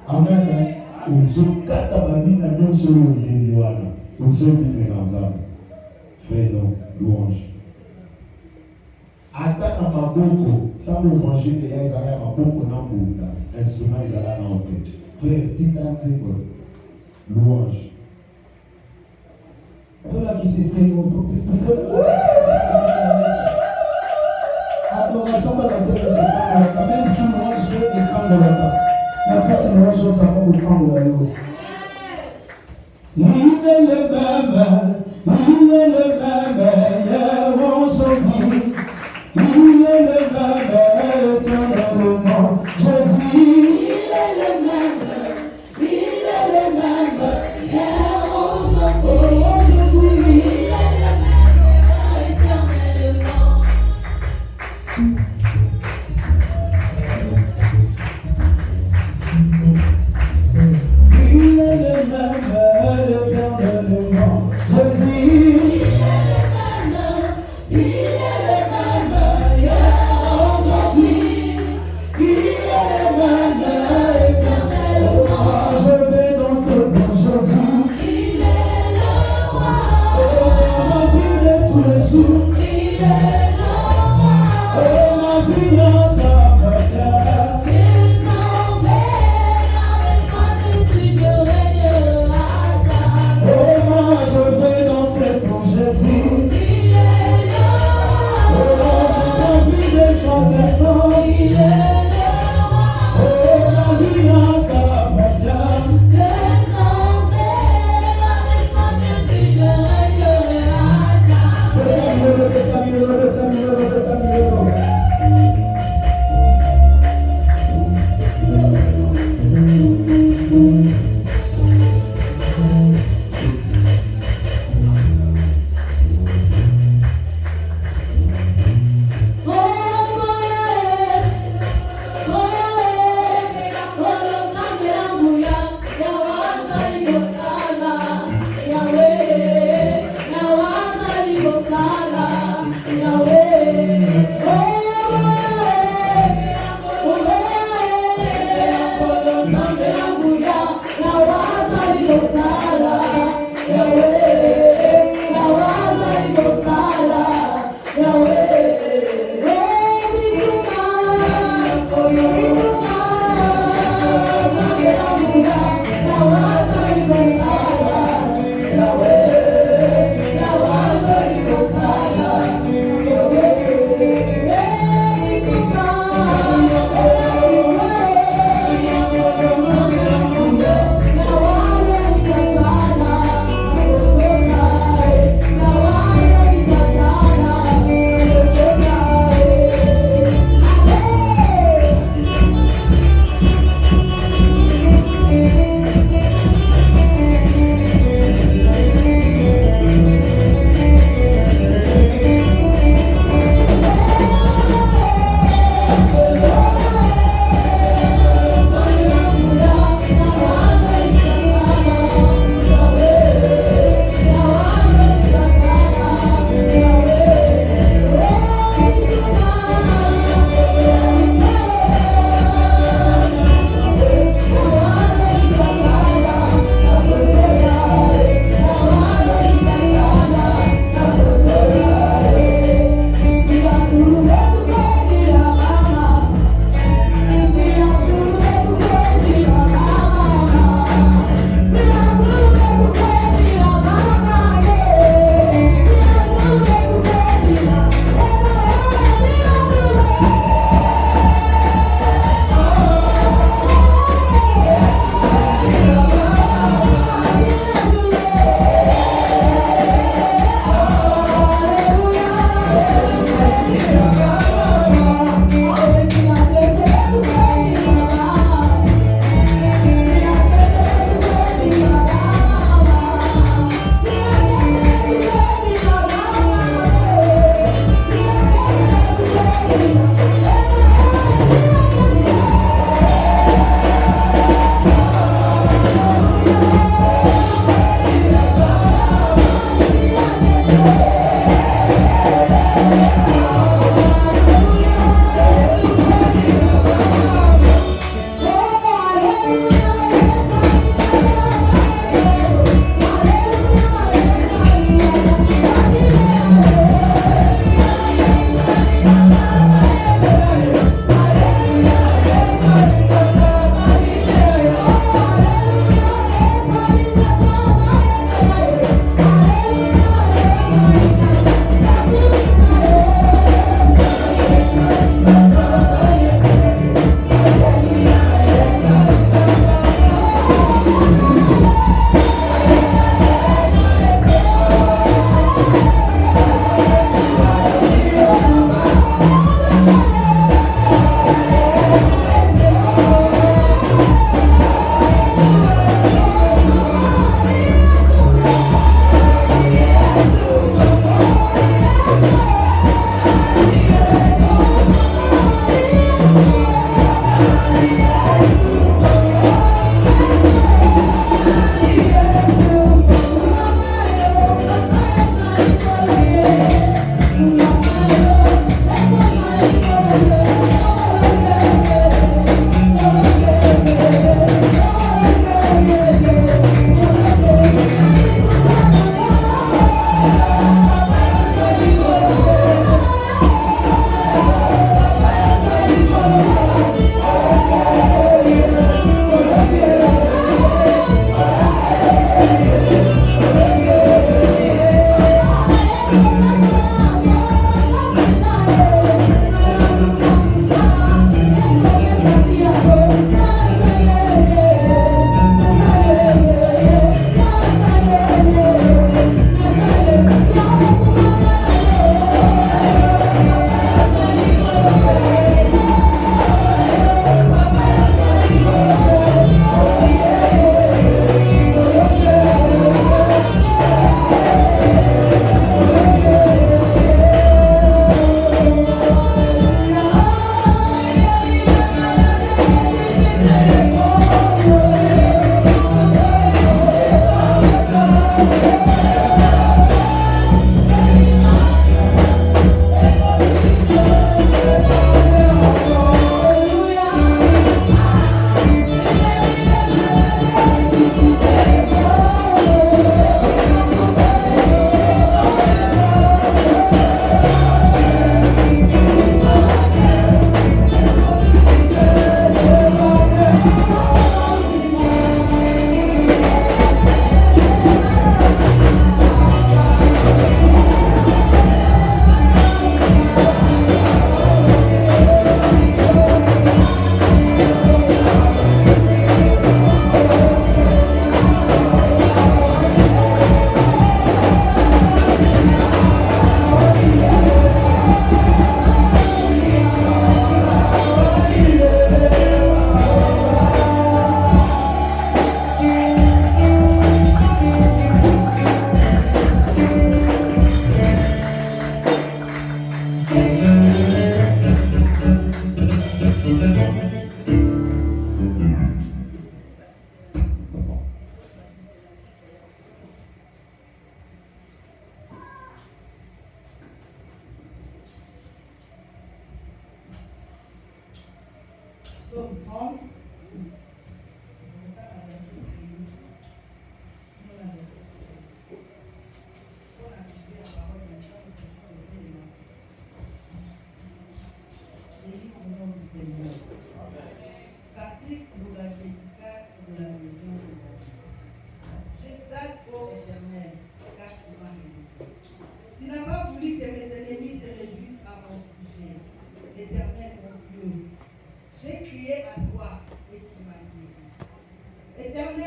Amen. Uzokata babina nyonso yeli wana. Uzobime na nzambe. Fais donc louange. Ata na maboko, tango évangile ya ezala ya maboko na mbunda, instrument ezala na ote. Frère, tika nzembo. Louange. Tola qui se sait mon adoration dans la tête de ce même si moi je vais défendre le temps. La tête de moi je vais savoir défendre le temps. Il est le même, on s'en dit. Il est le même, éternellement. Jésus, il est le même, on s'en dit. Il est le même, éternellement.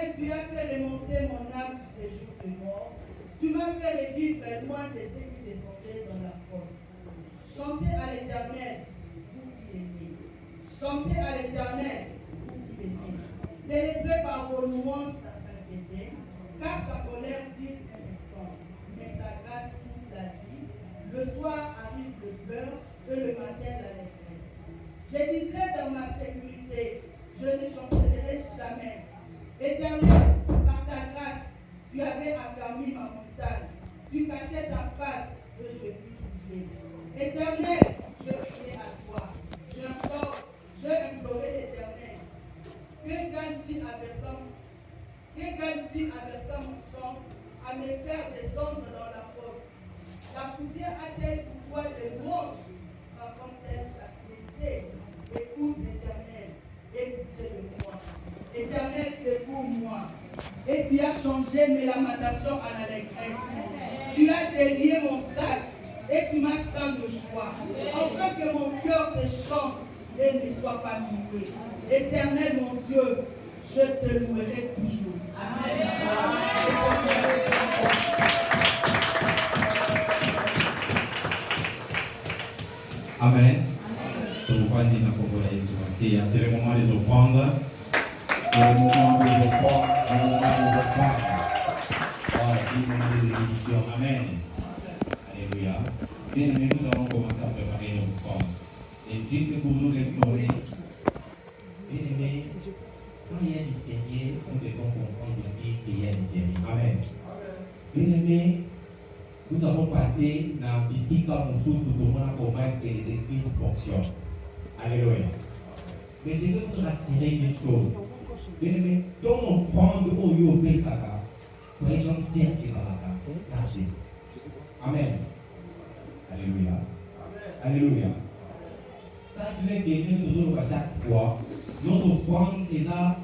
Éternel, tu as fait remonter mon âme du séjour de mort. Tu m'as fait revivre loin de ceux qui descendaient dans la fosse. Chantez à l'Éternel, vous qui l'aimez. Chantez à l'Éternel, vous qui l'aimez. Célébrez par vos louanges sa sainteté, car sa colère dure un instant, mais sa grâce toute la vie. Le soir arrive le pleur, et le matin la détresse. Je disais dans ma sécurité, je ne chancellerai jamais. Éternel, par ta grâce, tu avais affermi ma montagne. Tu cachais ta face et je vis bouger. Éternel, je criais à toi. Je implorais l'Éternel. Que gagne-t-il à verser mon sang, à me faire descendre dans la fosse? La poussière a-t-elle pour toi des louanges? Raconte-t-elle la fidélité? Écoute l'Éternel, écoutez de moi. Éternel, c'est pour moi. Et tu as changé mes lamentations en allégresse. Tu as délié mon sac et tu m'as sans de joie. Afin que mon cœur te chante et ne soit pas muet. Éternel, mon Dieu, je te louerai toujours. Amen. Amen. Tufanye na kombo la Yesu Masihi. C'est le moment des offrandes. Le moment des offrandes, le moment des offrandes. Le moment des bénédictions. Amen. Alléluia. Bien aimés, nous allons commencer à préparer nos offrandes. Et Dieu que pour nous restaurer. Bien aimés, quand il y a du Seigneur, nous devons comprendre aussi qu'il y a du Seigneur. Amen. Bien aimés, nous avons passé dans ici comme nous tous pour voir comment est-ce que les églises fonctionnent. Alléluia. Mais je veux vous rassurer une chose. Bien aimé, dans l'offrande au lieu de Pessaka, soyez sincères et gardez. Amen. Alléluia. Alléluia. Ça, je vais dire toujours à chaque fois, nos offrandes, c'est là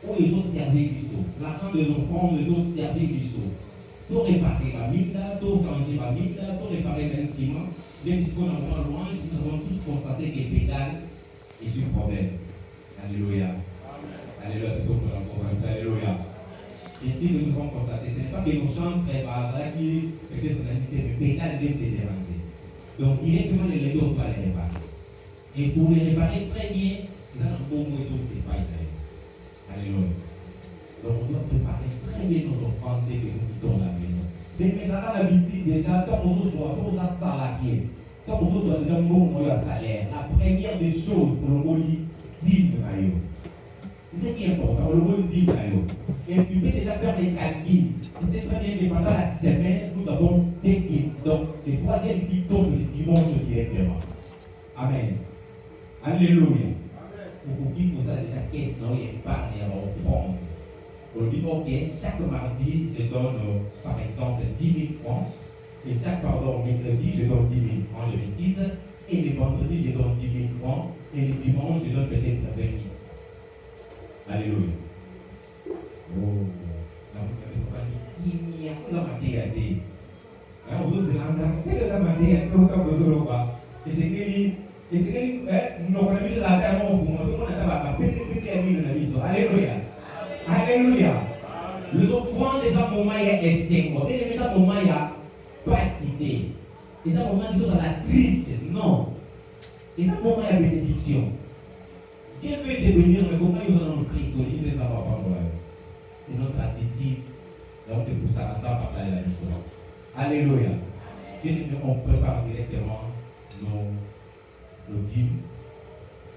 où ils ont servi Christ. L'argent de l'offrande, ils ont servi Christ. Tout réparer la mine, tout changer la mine, tout réparer l'instrument. Dès qu'on a une louange, nous avons tous constaté que les pédales est sur problème. Alléluia. Alléluia, c'est tout pour la province. Alléluia. Ici, nous avons constaté, ce n'est pas que nos chants très bas, qui peut-être on a dit que le pédale vient te déranger. Donc, directement, les deux doivent les réparer. Et pour les réparer très bien, ils ont un bon mot sur le travail. Alléluia. Donc, on doit préparer très bien nos offrandes dès que nous quittons la maison. Mais ça a l'habitude déjà, quand on se voit, on a salarié, quand on se voit déjà, on a salaire. La première des choses pour le mot dit, c'est ce qui est important, le mot dit, et tu peux déjà faire des calculs. C'est très bien que pendant la semaine, nous avons des guides. Donc, le troisième guide tombe le dimanche directement. Amen. Alléluia. Pour vous dire que ça déjà, qu'est-ce qu'on épargne à l'offrande. On dit, ok, chaque mardi, je donne, par exemple, 10 000 francs. Et chaque mercredi, je donne 10 000 francs, je m'excuse. Et le vendredi, je donne 10 000 francs. Et le dimanche, je donne peut-être 20 000. Alléluia. Oh, la vous pas dit, il y a pas de matéria. Alors, vous êtes là, qu'est-ce que ça m'a dit? Et c'est que nous avons mis la terre au fond, tout le monde a fait Alléluia. Alléluia. Les offrandes, les moments, il y a des singles. Les moments, il y a pas cité. Les moments, il y a la triste. Non. Les moments, il y a bénédiction. Dieu veut devenir, mais comment ils ont dans le Christ, il ne les a pas encore. C'est notre attitude. Donc, c'est pour ça, ça va passer à la mission. Alléluia. On prépare directement nos dîmes.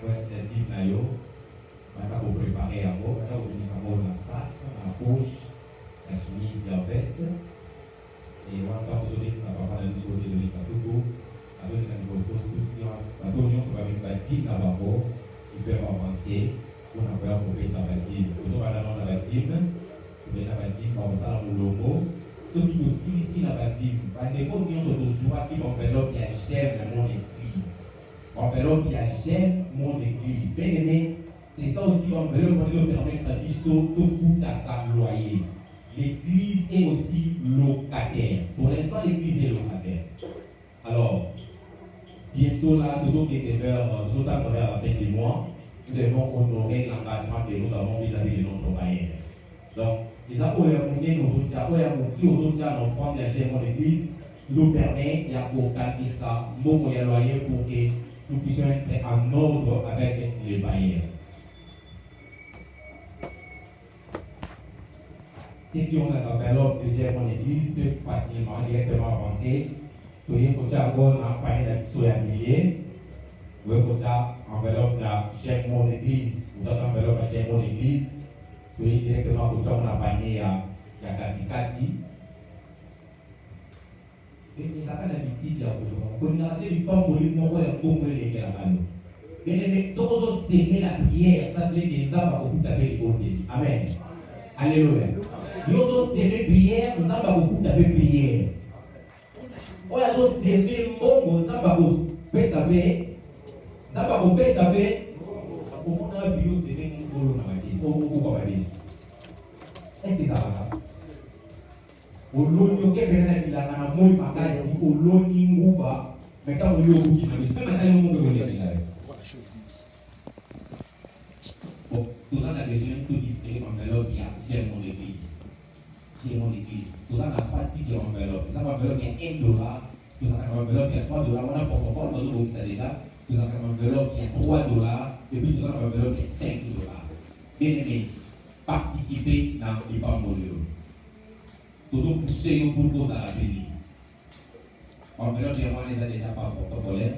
Les dîmes, d'ailleurs. Maintenant, vous préparez à vous. Maintenant, vous mettez dans la sac, dans la poche, la chemise, la veste. Et on va vous donner ça va pas la discours de l'État-Togo. Avec un niveau de tout ce qui va. La réunion, ça va mettre la dîme là-bas. Ils peuvent avancer. On a peur pour payer sa dîme. Vous avez la dîme. Vous avez la dîme, on va le logo. Ceux qui aussi ici la dîme. Par des positions de joie qui vont faire l'homme qui achève mon église. On fait l'homme qui achève mon église. Bien aimé. C'est ça aussi, on veut permettre à l'histoire de tout à loyer. L'église est aussi locataire. Pour l'instant, l'église est locataire. Alors, bientôt là, nous autres vers la fin du mois, nous devons honorer l'engagement que nous avons vis-à-vis de notre bailleur. Donc, les apôtres ont dit nos soutiens, qui aux soutiens l'enfant de la chair de l'église, nous permet d'organiser ça, beaucoup de loyer pour que nous puissions être en ordre avec les bailleurs. Ceux qui ont la enveloppe de chair de l'église peuvent facilement, directement avancer. Vous voyez, quand tu as un panier d'habitude à milliers, vous voyez, quand tu as enveloppe de chair de l'église, vous avez enveloppe de chair de l'église. Soyez directement au temps on a panier à Katikati. Et ça fait l'habitude là aujourd'hui. Faut regarder du temps pour lui montrer un peu les gars là. Mais les tous s'aimer la prière, ça veut dire que ça va beaucoup taper les côtés. Amen. Alléluia. Nous tous s'aimer prière, nous ça va beaucoup taper prière. On a tous s'aimer mot, ça va beaucoup taper. Ça va beaucoup taper. Comment on a vu au s'aimer mot na mati. Est-ce que ça va? Oloni oke bena kila na moi makazi oloni nguba meta oli obuki na mimi kama tayo mungu ngole kila. Bon, tout ça la besoin tout distribuer enveloppe ya j'ai mon église. C'est mon église. Tout ça la partie de enveloppe. Ça va enveloppe il y a $1. Tout ça la enveloppe il y a $3. On a pour comprendre dans le ça déjà. Tout ça la enveloppe il y a $3 et puis tout ça la enveloppe il y a $5. Bien aimé. Participer dans les bambolios. Toujours pousser pour cause à la bénie. Enveloppe, on les a déjà pas protocolaires.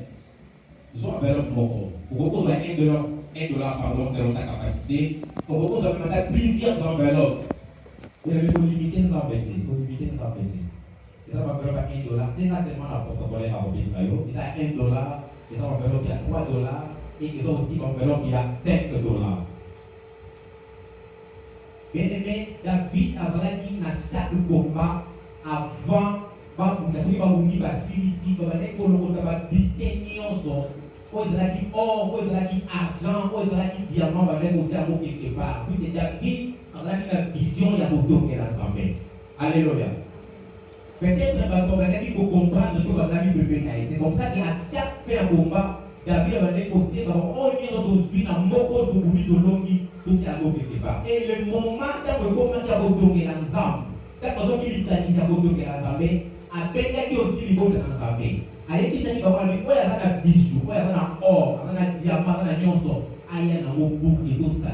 Ils sont enveloppe beaucoup. Pour cause à $1, pardon, selon ta capacité. Pour cause à plusieurs enveloppes. Il faut limiter nos embêtés. Il faut limiter nos embêtés. Et ça va enveloppe à $1. C'est pas seulement la protocolaire à Israël. Ils ont $1. Ils ont enveloppe il y a $3. Et ils ont aussi enveloppe il y a $5. Bien aimé, David a dit à chaque combat avant, ici, argent, diamant, quelque part. Puis David a la vision, il y a beaucoup de l'ensemble. Alléluia. Peut-être qu'il faut comprendre que David peut bénir. C'est comme ça qu'à chaque fin combat, David a négocié, on y a aussi un mot de bouillie de longue. Et le moment où on commence à retourner ensemble, quand on dit qu'il a retourné ensemble, à peine qu'il aussi les bonnes ensemble. À l'époque, il va voir lui, il y a un bijou, il y a un or, il y a un diamant, il y a un nyonso, il y a un mot pour et tout ça,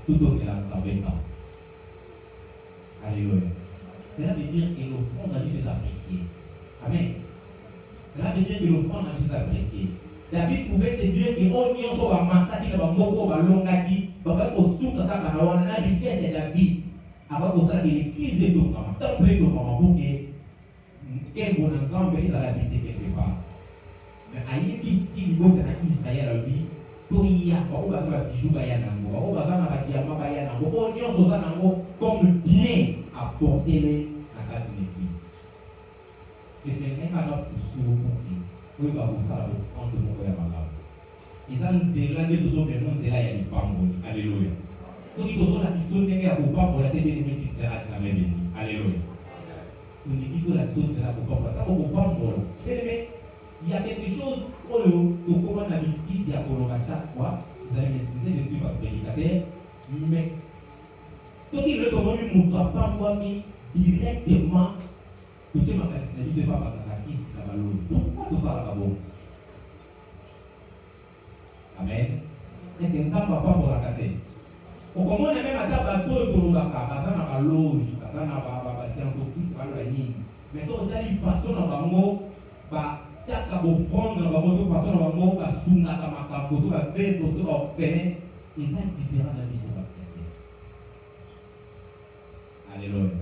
tout tourner ensemble. Alléluia. Cela veut dire que l'offrande a dû se apprécier. Amen. Cela veut dire que l'offrande a dû se apprécier. David pouvait se dire que on y a un massacre, il y a un mot, un longaki. Parce que au souk kaka na wana richesse de la vie avant que ça l'église de ton maman tant près de maman pour que quel bon ensemble ils allaient habiter quelque part mais aïe ici niveau de Israël la vie to y a pas au bazar bijou ba ya nango au bazar na diamant ba ya nango on y so za nango comme bien apporter les à cette église que quelqu'un a poussé au point où il va vous ça le prendre de mon malade. Ils ont zélé de tous les gens, c'est là il y a des pambos. Alléluia. Donc ils ont la mission de faire pour pas pour la télé de qui sera jamais béni. Alléluia. On dit que la mission de la pour pas pour pambos. Mais il y a quelque chose pour comment l'habitude à à chaque fois. Vous allez m'excuser, je ne suis pas prédicateur, mais ce qui veut comment lui montre pas moi mais directement que tu m'as dit c'est pas ma fils qui a malheur. Pourquoi tu parles là-bas? Amen. Est-ce que ça va pas pour la caté? Au comment même à ta bateau pour la casa na loge, casa na ba science tout par la ligne. Mais ça on a une façon na bango ba tiaka bo fond na bango de façon na bango ba sunna ka makapo to ba faire to ba faire et ça est différent de la vie sur la terre. Alléluia.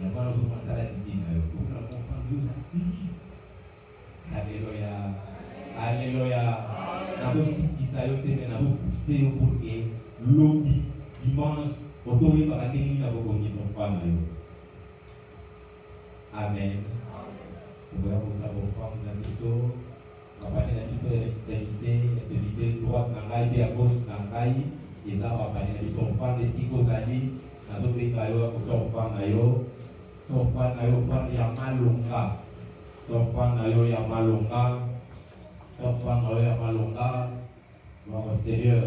Il y a pas d'autre mental qui dit pour la comprendre Dieu ça Christ. Alléluia. Alléluia. Nous avons poussé pour que l'objet dimanche, autorisé par la télévision, nous avons mis son femme. Amen. Nous avons mis son femme dans le mission. Nous avons parlé de la mission de l'extrémité droite, dans à gauche, dans l'aïe. Et ça, on va parler de son femme de 6 années. Nous avons pris son femme. Son femme, il y a malonga. Son femme, il y a malonga. Enfant à Malonga, gloire au Seigneur,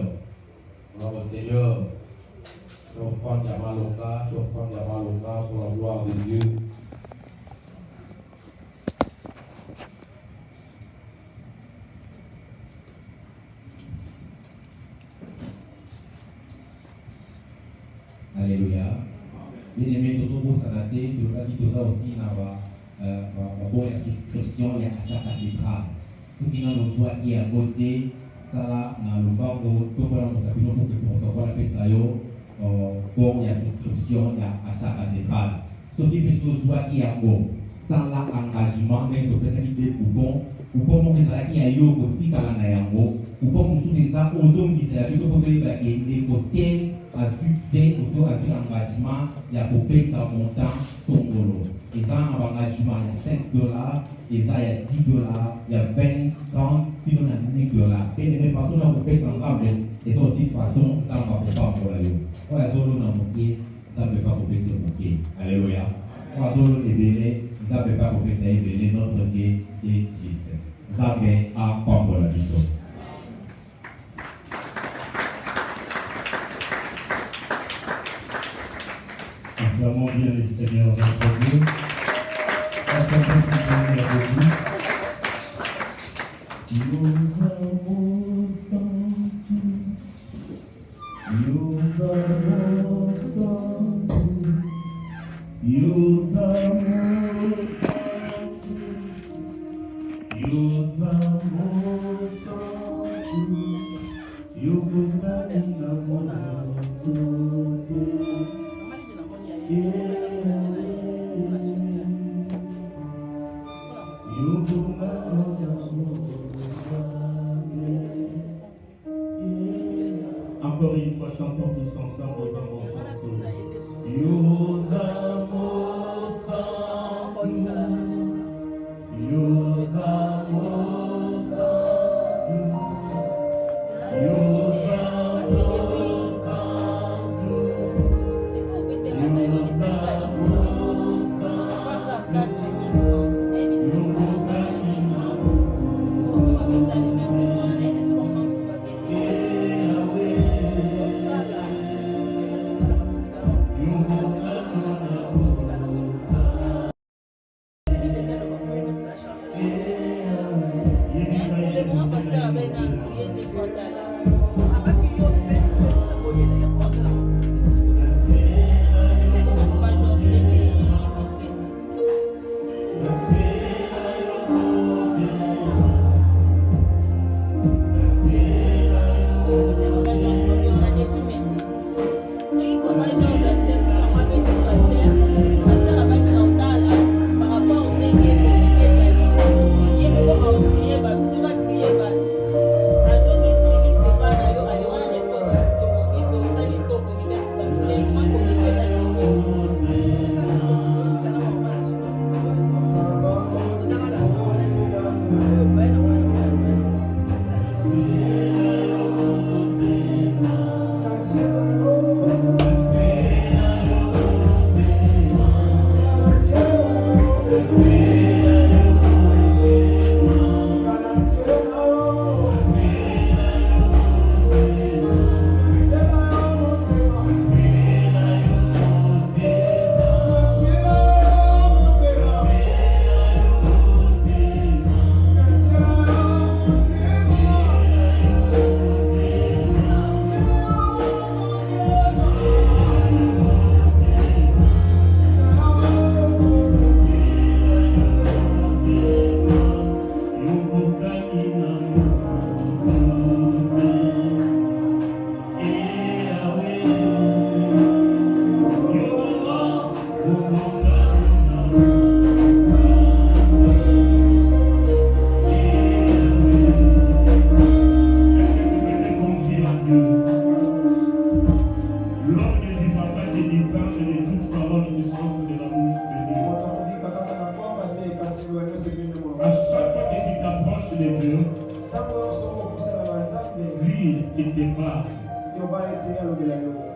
gloire au Seigneur. offrande Yamaloka pour la gloire de Dieu. Alléluia. Bien-aimé, nous avons constaté que nous avons aussi une bonne souscription à chaque cathédrale. Ceux qui n'ont pas choix qui à côté, ça là, dans le banc, tout le monde pour que le protocole appelle ça, pour la souscription à chaque cathédrale. Ceux qui peuvent choix qui à côté, ça là, engagement, même si vous faites des coupons, ou comme on fait qui a eu au petit calendrier, ou comme on fait ça aux hommes qui s'est plutôt pour les côtés. Ajouter engagement, il y a pour payer sa montant son euro. Et ça, un engagement, il y a $5, et ça, il y a $10, il y a 20, 30, puis on a $9. Et de même façon, on peut payer sans grave, et ça aussi, de façon, ça, on va pas pour la yo. Quand il y a zolo dans mon pied, ça ne peut pas payer sur mon pied. Alléluia. Quand il y a zolo libéré, ça ne peut pas payer notre pied et Jésus. Ça fait à pas pour la vie. Acclamons bien le Seigneur notre Dieu. Acclamons bien avec lui. Nous avons senti, nous avons senti, nous avons senti, nous avons senti, nous encore une fois, chantons tous ensemble, nous avons senti. Nous avons senti. Nous avons senti. Nous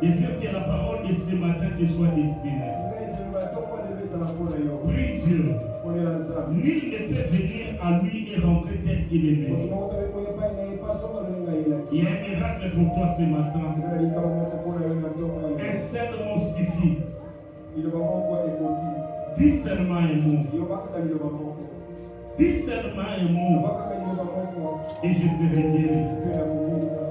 Désire que la parole de ce matin te soit destinée. Prie Dieu. Nul ne peut venir à lui et rentrer tel qu'il est venu. Il y a un miracle pour toi ce matin. Un Dis seulement un mot. yobaka liloba moko Dis seulement un mot yobaka liloba moko et je serai guéri. mpe na kobika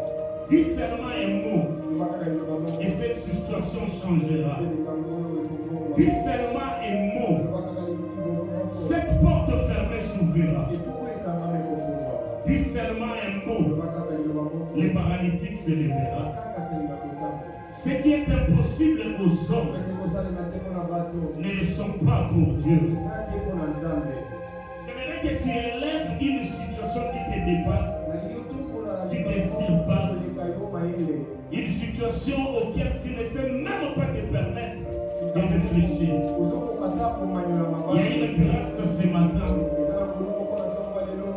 Dis seulement un mot yobaka liloba moko et cette situation changera. mpe likambo oyo ekokoma Dis seulement un mot. yobaka liloba moko Cette porte fermée s'ouvrira. epuku ekangama ekofungwa Dis seulement un mot. yobaka liloba moko Les paralytiques se lèveront. bakakatelela kotanga Ce qui est impossible aux hommes ete kosalema te mpo na bato ne le sont pas pour Dieu. eza te mpo na nzambe J'aimerais que tu élèves une situation qui te dépasse, na yotuku na qui te surpasse, koleka yo mayele une situation auquel tu ne sais même pas te permettre de réfléchir. ozokoka ta komanyola Il y a mabanga une grâce ce matin. eza na koloko mpo na ntongo ya lelo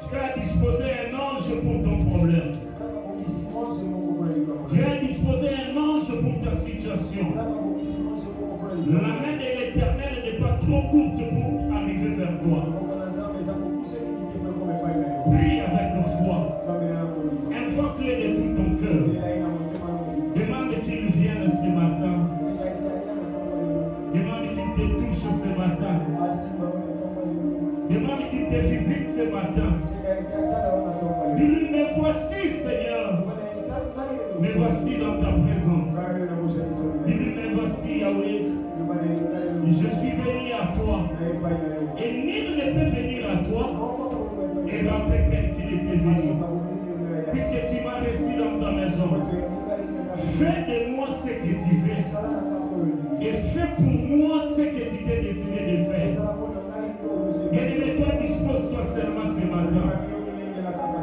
Tu as disposé un ange pour ton problème. eza babongisi monse moko mpona likambo Tu as disposé un ange pour ta situation. eza babongisi monse moko mpona La likambo main de l'Éternel n'est pas trop courte pour arriver vers toi. moko na nzambe eza kokuse mingi te mpo ekoma epai na yo Prie avec foi. nzambe na kolima Invoque-le de tout ton cœur. elai na motema nongi Demande qu'il vienne ce matin. nzela ezali na ntongo ya lelo Demande qu'il te touche ce matin. asimba na ntongo ya lelo Demande qu'il te visite ce matin. nzela etala yo na ntongo ya lelo Dis-lui, me voici, Seigneur. wana etala yo Me voici dans ta présence. ngai yo na bosalisa Dis-lui, me voici, Yahweh. yobana etala yo Je suis venu à toi. na epai na yo Et nul ne peut venir à toi moko kokoma epai et na yo rentrer tel qu'il était venu. asoka kokende yo na ya Puisque tu m'as reçu dans ta maison. moto ya mokali na Fais de moi ce que tu veux. esala na ntango oyo Et fais pour moi ce que tu t'es décidé de faire. esala mpona ngai oyo Bien-aimé, toi, dispose-toi seulement ce matin.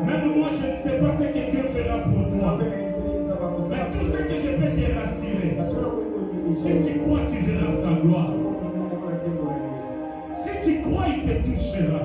Même moi, je ne sais pas ce que Dieu fera pour toi. Mais tout ce que je peux te rassurer, si tu crois, tu verras sa gloire. Si tu crois, il te touchera.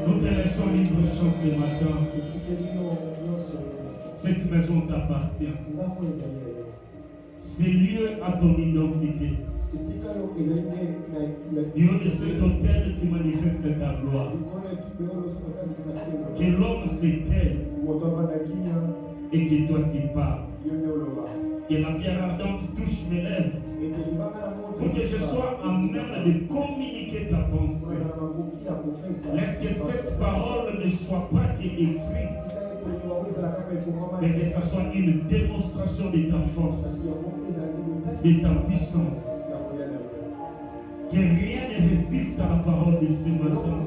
Nous te laissons libre champ ce matin. Cette maison t'appartient. Ce lieu a ton identité. Du haut de cet hôtel, tu manifestes ta gloire. Que l'homme se taise et que toi tu parles. Que la pierre ardente touche mes lèvres. Pour que je sois en même de communiquer ta pensée. Laisse que cette parole ne soit pas écrite, mais que ce soit une démonstration de ta force, de ta puissance. Que rien ne résiste à la parole de ce matin.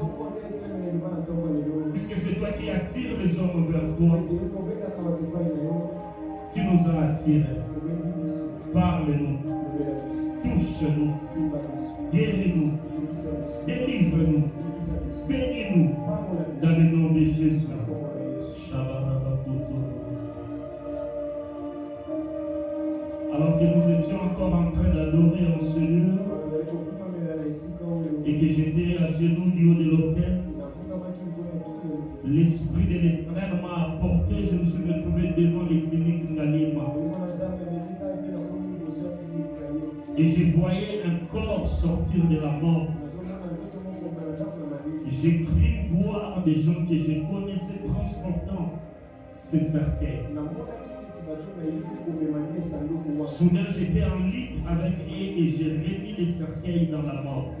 Puisque c'est toi qui attires les hommes vers toi. Tu nous as attirés. Parle-nous. Touche-nous. Guéris-nous. Délivre-nous. Bénis-nous. Dans le nom de Jésus. Alors que nous étions encore en train d'adorer en ce lieu et que j'étais à genoux du haut de l'autel, l'Esprit de l'Éternel m'a apporté, je me suis retrouvé devant les cliniques Ngalima. Et je voyais un corps sortir de la mort. J'ai cru voir des gens que je connaissais transportant ces cercueils. Soudain, j'étais en lutte avec eux et j'ai remis les cercueils dans la mort.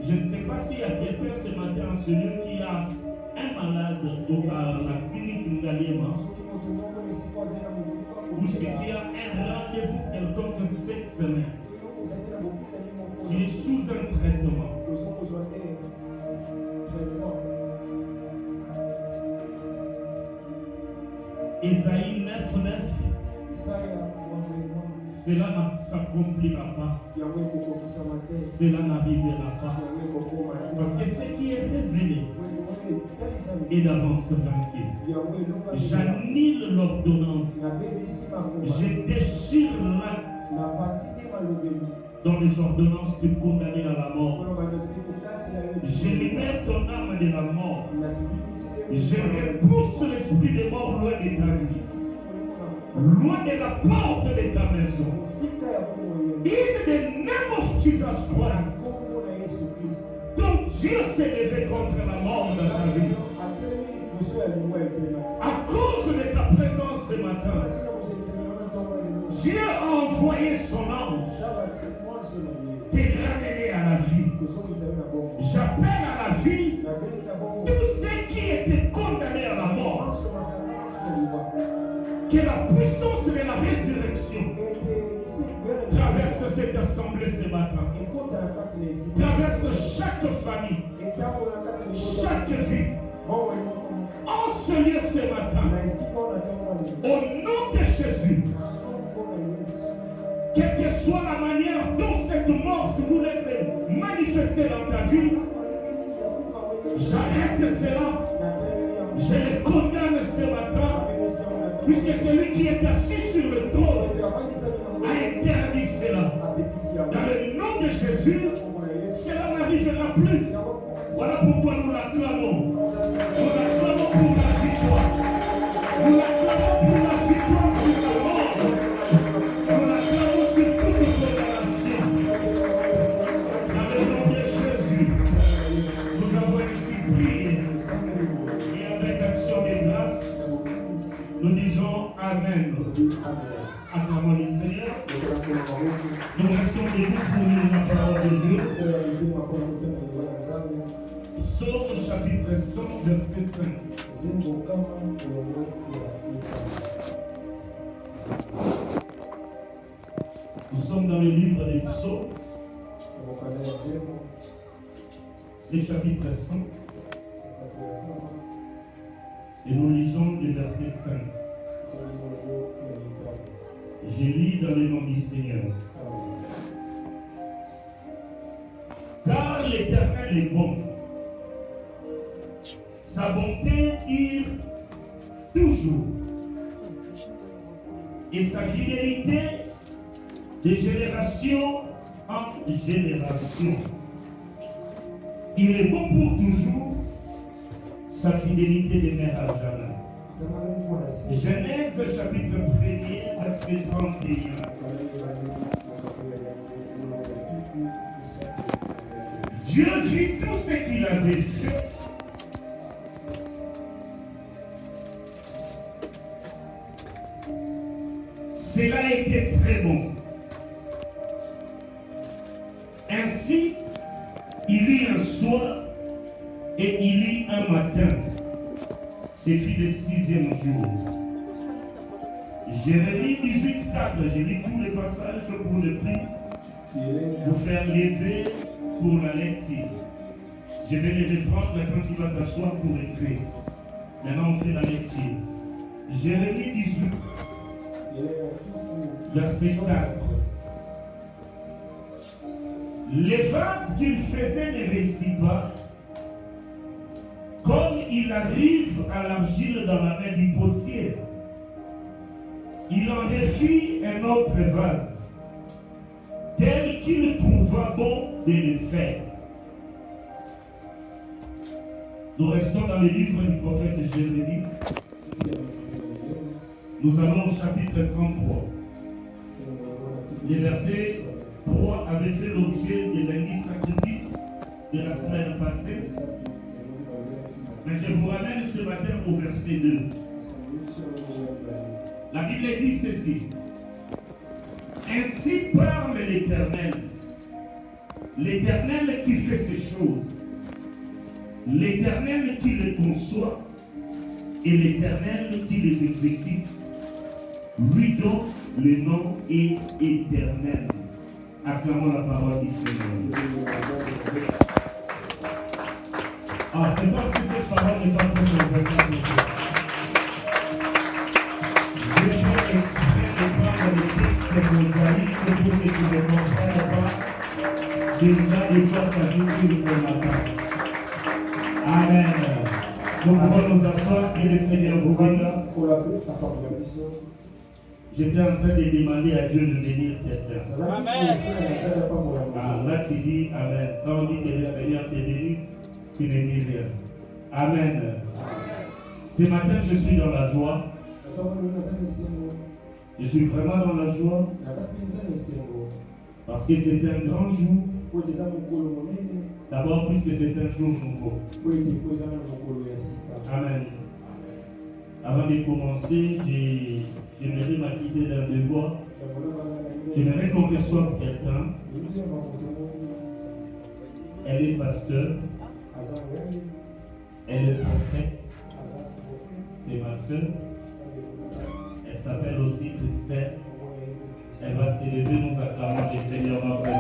Je ne sais pas s'il y a quelqu'un ce matin en ce lieu qui a un malade à la clinique Ngalima, ou si tu as un rendez-vous quelconque cette semaine, tu es sous un traitement. Ésaïe 9:9 Cela ne s'accomplira pas. Cela n'arrivera pas. Parce que ce qui est révélé est d'avance vaincu. J'annule l'ordonnance. Je déchire l'acte dans les ordonnances de condamner à la mort. Je libère ton âme de la mort. Je repousse l'esprit des morts loin de ta vie, loin de la porte de ta maison. In the name of Jesus Christ, ton Dieu s'est levé contre la mort dans ta vie. À cause de ta présence ce matin, Dieu a envoyé son ange te ramener à la vie. J'appelle à la vie tous ceux qui étaient condamnés à la mort. Que la puissance de la résurrection traverse cette assemblée ce matin. Traverse chaque famille, chaque vie. En ce lieu ce matin, au nom de Jésus, quelle que soit la manière dont cette mort se vous laisse manifester dans ta vie, j'arrête cela. Je le condamne ce matin, puisque celui qui est assis sur le trône a interdit cela. Dans le nom de Jésus, cela n'arrivera plus. Voilà pourquoi nous l'acclamons. Nous l'acclamons pour la victoire. Nous l'acclamons pour la victoire sur la mort. Nous l'acclamons sur toute condamnation. Dans le nom de Jésus, nous avons ici prié. Et avec action de grâce, nous disons Amen. Acclamons le Seigneur. Nous restons debout pour lire la parole de Dieu. Psaume chapitre 100, verset 5. Nous sommes dans le livre des Psaumes, le chapitre 100, et nous lisons le verset 5. Je lis dans le nom du Seigneur. Car l'Éternel est bon. Sa bonté dure toujours. Et sa fidélité de génération en génération. Il est bon pour toujours. Sa fidélité demeure à jamais. Genèse chapitre 1er, verset 31. Dieu vit tout ce qu'il avait fait. Cela était très bon. Ainsi, il eut un soir et il eut un matin. Ce fut le 6e jour. Jérémie 18, 4. Je lis tous les passages pour le prix, pour faire lever pour la lecture. Je vais les reprendre quand tu vas t'asseoir pour écrire. Maintenant, on fait la lecture. Jérémie 18, verset 4. Les vases qu'il faisait ne réussit pas, comme il arrive à l'argile dans la main du potier. Il en refit un autre vase, tel qu'il trouva bon de le faire. Nous restons dans le livre du prophète Jérémie. Nous allons au chapitre 33. Les versets 3 avaient fait l'objet de lundi sacrifice de la semaine passée. Mais je vous ramène ce matin au verset 2. La Bible dit ceci. Ainsi parle l'Éternel. L'Éternel qui fait ces choses. L'Éternel qui les conçoit. Et l'Éternel qui les exécute. Lui dont le nom est éternel. Acclamons la parole du Seigneur. Ah, c'est comme si cette parole n'est pas pour nous. Je vais exprimer que tu ne comprennes pas déjà de quoi s'agit-il ce matin. Amen. Nous pouvons nous asseoir et le Seigneur vous bénisse. J'étais en train de demander à Dieu de bénir quelqu'un. Amen. Ah, là tu dis Amen. Quand on dit que le Seigneur te bénisse, tu ne dis rien. Amen. Ce matin, je suis dans la joie. Je suis vraiment dans la joie. Parce que c'est un grand jour. D'abord, puisque c'est un jour nouveau. Amen. Avant de commencer, j'aimerais m'acquitter d'un devoir. J'aimerais qu'on reçoive quelqu'un. Elle est pasteur. Elle est prophète. C'est ma soeur. Elle s'appelle aussi Christelle. Elle va s'élever, nous acclamons le Seigneur notre Dieu.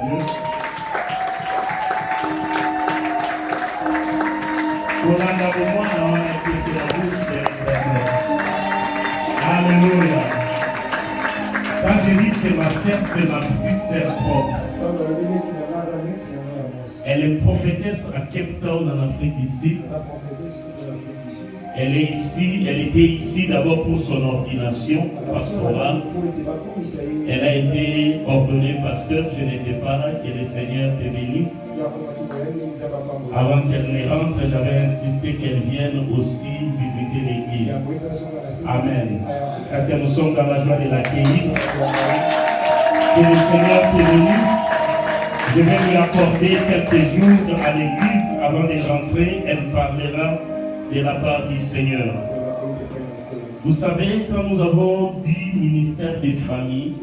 Alléluia. Quand je dis c'est ma sœur, c'est ma petite sœur propre. Elle est prophétesse à Cape Town en Afrique du Sud. Elle est ici, elle était ici d'abord pour son ordination pastorale. Elle a été ordonnée pasteur, je n'étais pas là, que le Seigneur te bénisse. Avant qu'elle ne rentre, j'avais insisté qu'elle vienne aussi visiter l'église. Amen. Parce que nous sommes dans la joie de l'accueillir. Que le Seigneur te bénisse. Je vais lui accorder quelques jours à l'église avant de rentrer. Elle parlera de la part du Seigneur. Vous savez, quand nous avons dit ministère des familles,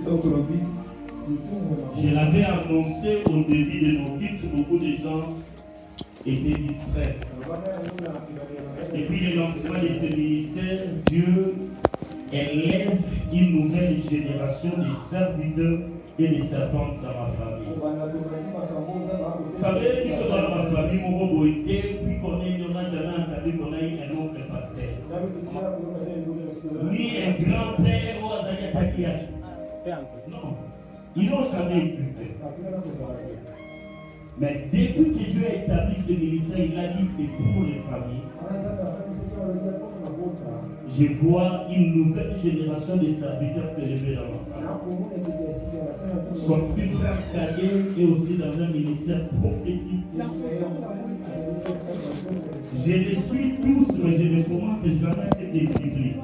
je l'avais annoncé au début de nos cultes, beaucoup de gens étaient distraits. Et puis le lancement de ce ministère, Dieu élève une nouvelle génération de serviteurs et de servantes dans ma famille. Vous savez, ils sont dans ma famille, mon robot était, puis qu'on est, on n'a jamais entendu qu'on a eu un autre pasteur. Ni un grand-père ou un Zagatakiach. Non, ils n'ont jamais existé. Mais depuis que Dieu a établi ce ministère, il a dit c'est pour les familles. Je vois une nouvelle génération de serviteurs s'élever dans ma famille. Son petit frère cadet est aussi dans un ministère prophétique. Je les suis tous, mais je ne commente jamais cette biblique.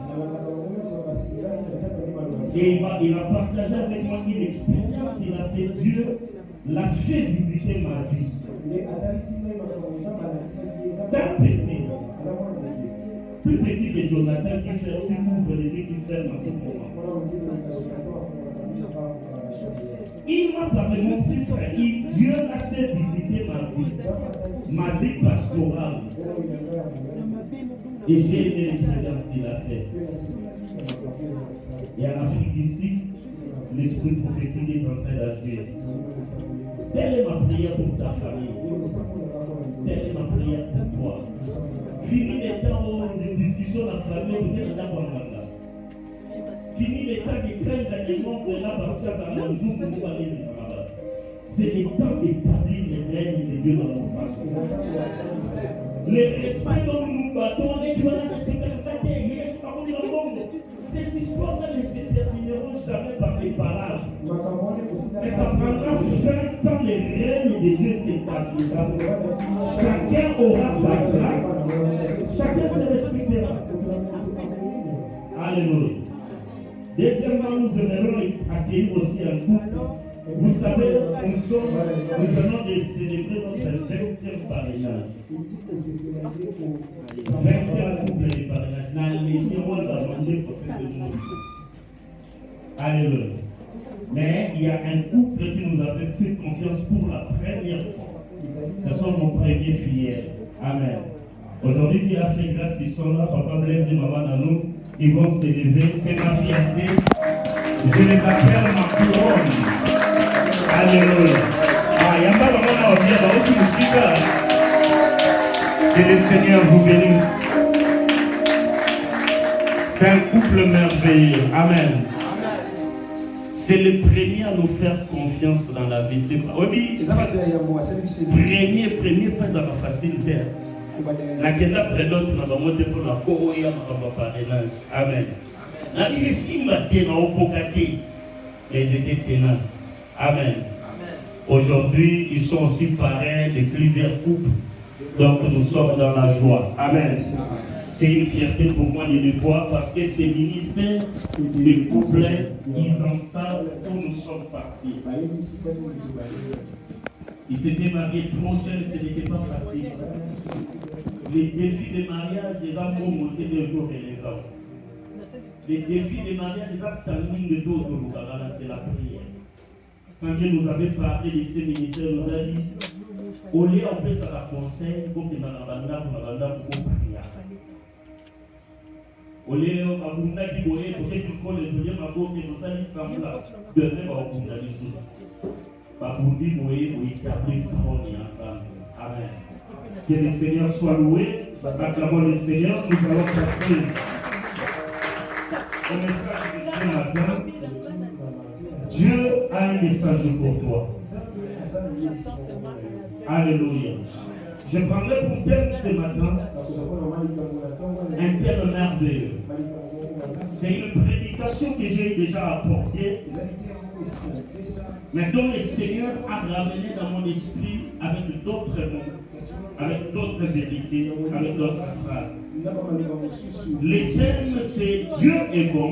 Et il a partagé avec moi une expérience qu'il a fait. Dieu l'a fait visiter ma vie. C'est un petit. Plus petit que Jonathan qui ouvre les yeux, qui ferme à tout moment. Il m'a parlé, mon fils frère, Dieu l'a fait visiter ma vie pastorale. Et j'ai aimé l'expérience qu'il a faite. Et en Afrique d'ici, l'esprit prophétique est en train d'agir. Telle est ma prière pour ta famille. Telle est ma prière pour toi. Fini les temps de discussion dans la famille, on est dans la bande. Fini les temps de craindre dans les mondes de la parce que dans le jour où nous allons les travailler. C'est le temps d'établir les règles de Dieu dans nos familles. Le respect dont nous nous battons, les gens qui se permettent, yes, parmi le monde, ces histoires-là ne se termineront jamais par les parages. Mais ça prendra fin quand les règles de Dieu s'établiront. Chacun aura sa grâce. Chacun se respectera. Alléluia. Deuxièmement, nous aimerons accueillir aussi un couple. Vous savez, nous venons de célébrer notre 20e parrainage. 20e couple de parrainage. Alléluia. Mais il y a un couple qui nous avait fait confiance pour la première fois. Ce sont nos premiers filières. Amen. Aujourd'hui, Dieu a fait grâce, ils sont là, Papa Blaise et Maman Nanou, ils vont s'élever. C'est ma fierté. Je les appelle ma couronne. Alléluia. Ah, il y a pas de moment à dire, dans aucune musique. Que le Seigneur vous bénisse. C'est un couple merveilleux. Amen. C'est le premier à nous faire confiance dans la vie. C'est pas. On dit, premier pas ça va facile faire. La kenda prédote na ba mote pour la koya na ba parler. Amen. Na ici matin na opokate. Les étaient tenaces. Amen. Aujourd'hui, ils sont aussi parrains de plusieurs couples. Donc nous sommes dans la joie. Amen. C'est une fierté pour moi de les voir parce que ces ministères de couple, ils en savent où nous sommes partis. Ils s'étaient mariés trop jeunes, ce n'était pas facile. Les défis de mariage, les amours montés de dos et les gars. Les défis de mariage, les standing de dos de l'Ougara, c'est la prière. Quand Dieu nous avait parlé de ces ministères, nous a dit au lieu on peut ça conseil pour que Marabanda pour prier. Au lieu on a dit voyez peut-être que le deuxième abord que nous allons sembler de même au bout de l'histoire. Pour dire voyez vous établir trône ensemble. Amen. Que le Seigneur soit loué. Acclamons le Seigneur. Nous allons passer au message de ce matin. Dieu a un message pour toi. Alléluia. Je prendrai pour thème ce matin un thème merveilleux. C'est une prédication que j'ai déjà apportée, mais dont le Seigneur a ramené dans mon esprit avec d'autres mots, avec d'autres vérités, avec d'autres phrases. Le thème c'est Dieu est bon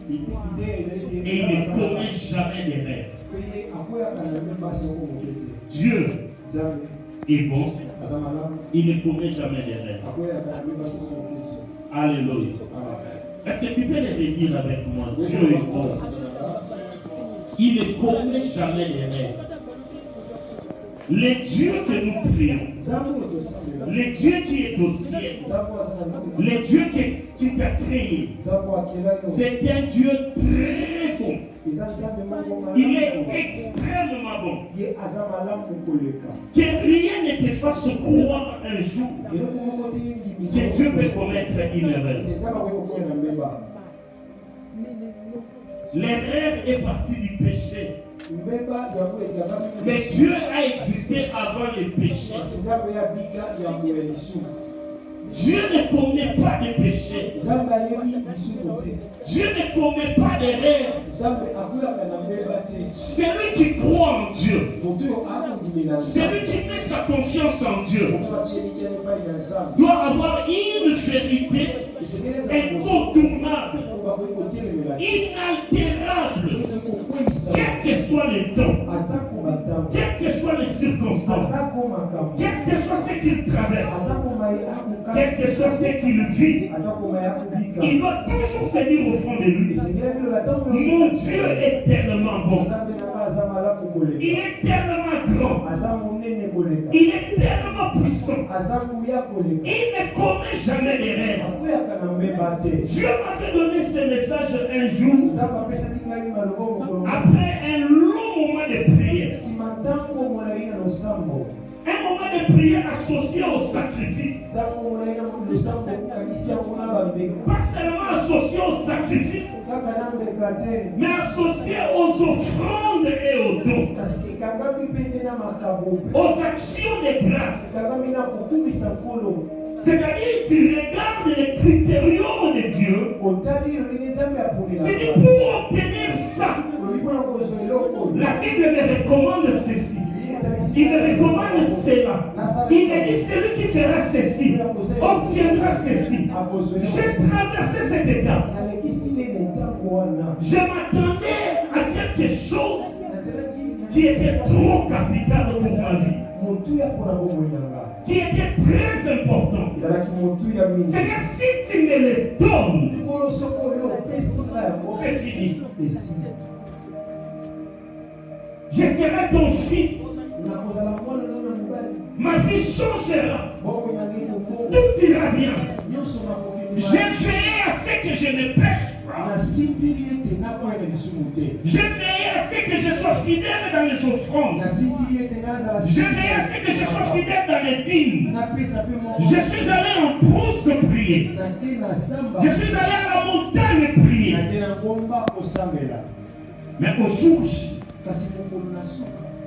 et il ne commet jamais d'erreur. Dieu est bon, il ne commet jamais d'erreur. Alléluia. Est-ce que tu peux le redire avec moi? Dieu est bon. Il ne commet jamais d'erreur. Le Dieu que nous prions, le Dieu qui est au ciel, le Dieu qui t'a créé, c'est un Dieu très bon. Il est extrêmement bon. Que rien ne te fasse croire un jour que Dieu peut commettre une erreur. L'erreur est partie du péché. Mais Dieu a existé avant le péché. Dieu ne commet pas de péché. Dieu ne commet pas d'erreur. Celui qui croit en Dieu, celui qui met sa confiance en Dieu, doit avoir une vérité incontournable, inaltérable, quel que soit le temps, quelles que soient les circonstances, quel que soit ce qu'il traverse, quel que soit ce qu'il vit, il va toujours se dire au fond de lui, mon Dieu est tellement bon, il est tellement grand, il est tellement puissant, il ne commet jamais d'erreur. Dieu m'avait donné ce message un jour après un long moment de prière. Un moment de prière associé au sacrifice. Pas seulement associé au sacrifice, mais associé aux offrandes et aux dons, aux actions de grâce. C'est-à-dire, tu regardes les critériums de Dieu. Tu dis, pour obtenir ça, la Bible me recommande ceci. Il me recommande cela. Il me dit, celui qui fera ceci obtiendra ceci. J'ai traversé cette étape. Je m'attendais à quelque chose qui était trop capital pour ma vie, qui était très important. C'est-à-dire, si tu me le donnes, c'est fini. Je serai ton fils. Ma vie changera. Tout ira bien. Je veillerai à ce que je ne pêche pas. Je veillerai à ce que je sois fidèle dans les offrandes. Je veillerai à ce que je sois fidèle dans les dîmes. Je suis allé en brousse prier. Je suis allé à la montagne prier. Mais au jour J,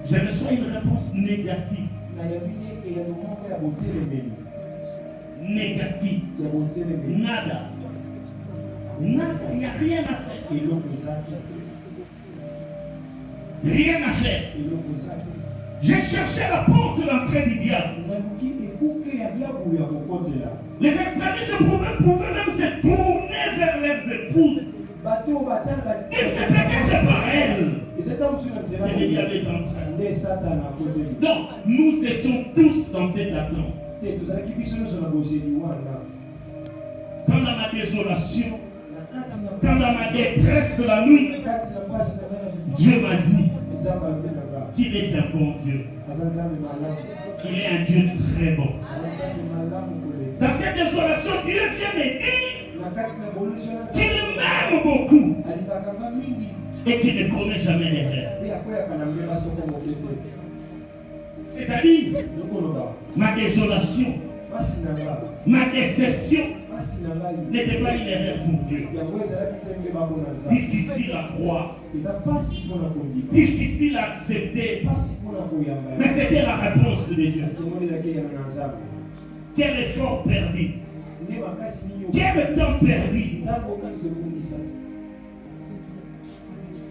je reçois une réponse négative. Négative. Nada. Nada, il n'y a rien à faire. Rien à faire. J'ai cherché la porte d'entrée du diable. Les extrémistes pouvaient même se tourner vers leurs épouses. Ils se prégaient par elles. Et le diable est en train. Donc, nous étions tous dans cette attente. Quand dans ma désolation, quand dans ma détresse la nuit, Dieu m'a dit qu'il est un bon Dieu. Il est un Dieu très bon. Dans cette désolation, Dieu vient me dire qu'il m'aime beaucoup et qu'il ne commet jamais l'erreur. C'est-à-dire, ma désolation, ma déception n'était pas une erreur pour Dieu. Difficile à croire, difficile à accepter, mais c'était la réponse de Dieu. Quel effort perdu, quel temps perdu.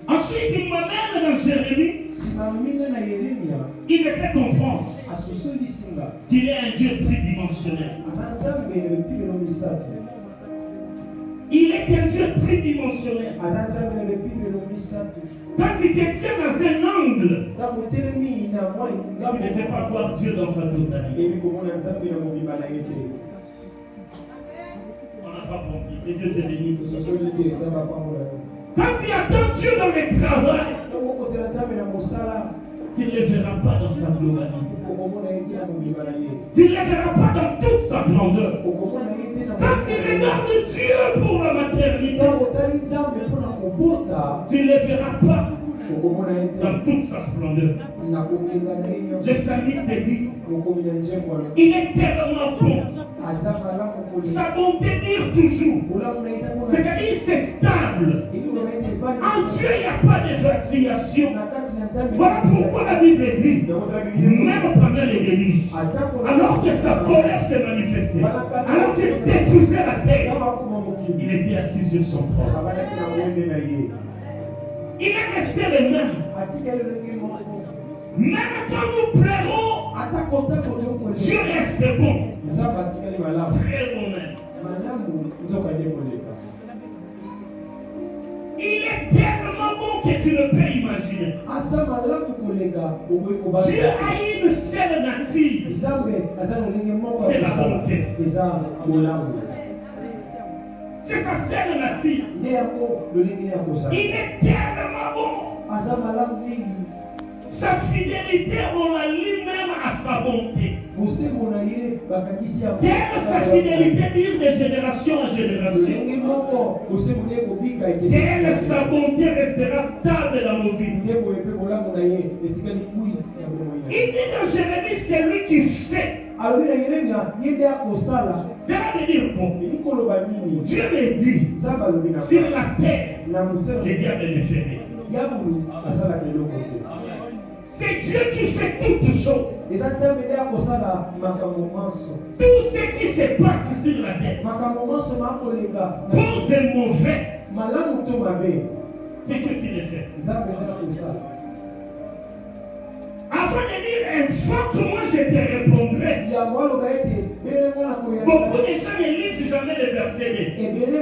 Ensuite, il m'amène dans Jérémie. Il me fait comprendre qu'il est un Dieu tridimensionnel. Il est un Dieu tridimensionnel. Quand il te tient dans un angle, tu ne sais pas voir Dieu dans sa totalité. On n'a pas compris. Que Dieu te bénisse. Quand il attend Dieu dans le travail, tu ne le verras pas dans sa globalité. Tu ne le verras pas dans toute sa grandeur. Quand tu regardes Dieu pour la maternité, tu ne le verras pas dans toute sa splendeur. Le psalmiste dit, il est tellement bon. Sa bonté dure toujours. C'est-à-dire c'est stable. En Dieu, il n'y a pas de vacillation. Voilà pourquoi la Bible dit, même pendant les délits, alors que sa colère s'est manifestée, alors qu'il détruisait la terre, il était assis sur son trône. Il est resté le même. Même quand nous pleurons, Dieu reste bon. Très bon même. Il est tellement bon que tu ne peux imaginer. Dieu a une seule nature. C'est la bonté. C'est sa seule nature. Il est tellement bon. Sa fidélité, on la lit même à sa bonté. Telle sa fidélité dure de génération en génération. Telle sa bonté restera stable dans nos vies. Il dit dans Jérémie, c'est lui qui fait. Cela veut dire quoi? Dieu me dit, sur la terre, le diable ne fait rien. C'est Dieu qui fait toutes choses. Tout ce qui se passe sur la terre, bon et mauvais, c'est Dieu qui le fait. Avant de dire un fois que moi je te répondrai, beaucoup de gens ne lisent jamais le verset 2.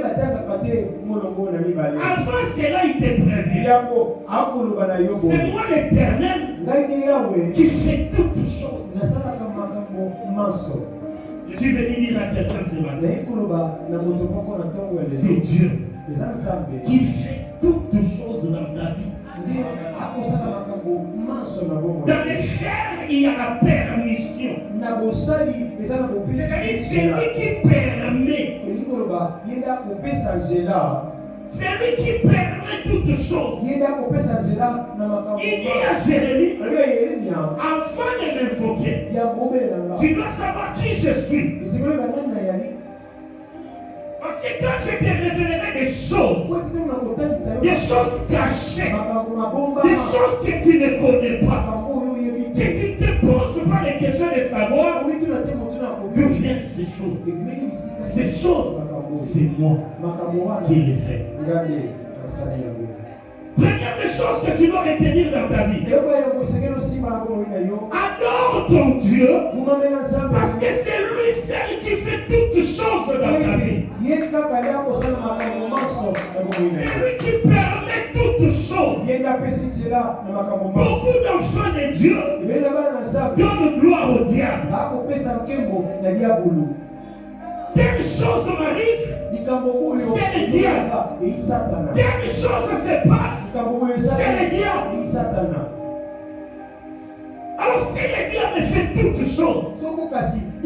Avant cela, il te prévient. C'est moi l'Éternel qui fait toutes choses. Je suis venu dire à quelqu'un ce matin, c'est Dieu qui fait toutes choses dans ta vie. Dans les chairs, il y a la permission. C'est-à-dire, c'est lui qui permet. C'est lui qui permet toutes choses. Il dit à Jérémie, afin de m'invoquer, tu dois savoir qui je suis. Parce que quand je te révélerai des choses des choses cachées, des choses que tu ne connais pas, que tu ne te poses pas les questions de savoir d'où viennent ces choses. Ces choses, c'est moi qui les fais. Première des choses que tu dois retenir dans ta vie, adore ton Dieu parce que c'est lui seul qui fait toutes choses dans ta vie. C'est lui qui permet toutes choses. Beaucoup d'enfants de Dieu donnent gloire au diable. Telle chose m'arrive, c'est le diable. Telle chose se passe, c'est le diable. Alors si le diable fait toutes choses, où